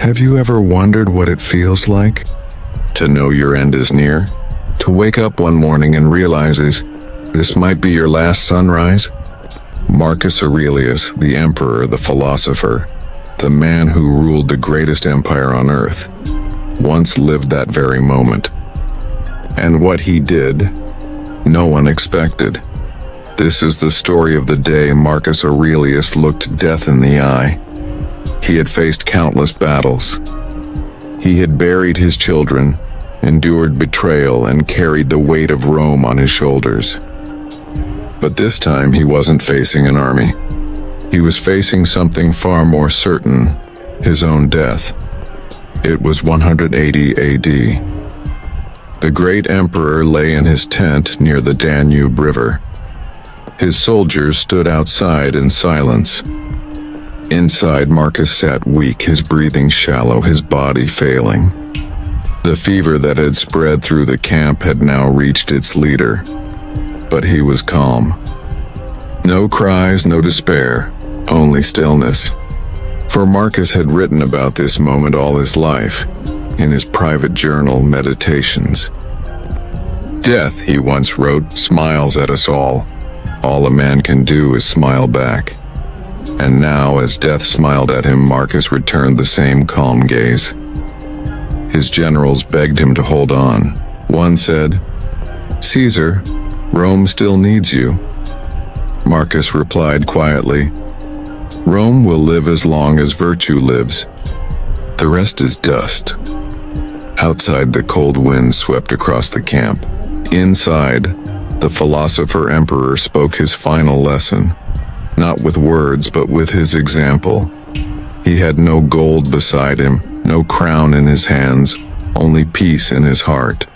Have you ever wondered what it feels like to know your end is near? To wake up one morning and realizes this might be your last sunrise? Marcus Aurelius, the emperor, the philosopher, the man who ruled the greatest empire on earth, once lived that very moment. And what he did, no one expected. This is the story of the day Marcus Aurelius looked death in the eye. He had faced countless battles. He had buried his children, endured betrayal, and carried the weight of Rome on his shoulders. But this time he wasn't facing an army. He was facing something far more certain, his own death. It was 180 AD. The great emperor lay in his tent near the Danube River. His soldiers stood outside in silence. Inside, Marcus sat weak, his breathing shallow, his body failing. The fever that had spread through the camp had now reached its leader, but he was calm. No cries, no despair, only stillness. For Marcus had written about this moment all his life, in his private journal, Meditations. "Death," he once wrote, "smiles at us all. All a man can do is smile back." And now, as death smiled at him, Marcus returned the same calm gaze. His generals begged him to hold on. One said, "Caesar, Rome still needs you." Marcus replied quietly, "Rome will live as long as virtue lives. The rest is dust." Outside, the cold wind swept across the camp. Inside, the philosopher-emperor spoke his final lesson, not with words but with his example. He had no gold beside him, no crown in his hands, only peace in his heart.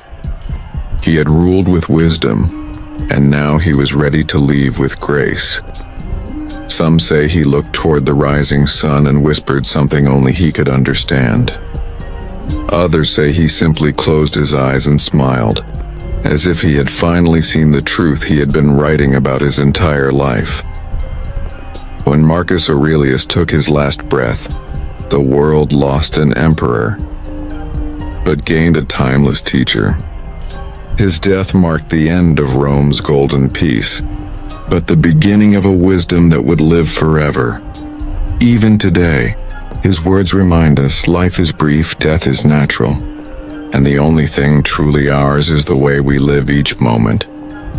He had ruled with wisdom, and now he was ready to leave with grace. Some say he looked toward the rising sun and whispered something only he could understand. Others say he simply closed his eyes and smiled, as if he had finally seen the truth he had been writing about his entire life. When Marcus Aurelius took his last breath, the world lost an emperor, but gained a timeless teacher. His death marked the end of Rome's golden peace, but the beginning of a wisdom that would live forever. Even today, his words remind us life is brief, death is natural, and the only thing truly ours is the way we live each moment.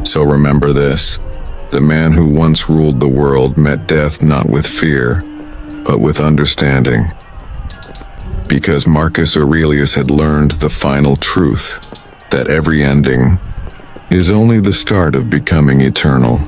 So remember this. The man who once ruled the world met death not with fear, but with understanding. Because Marcus Aurelius had learned the final truth, that every ending is only the start of becoming eternal.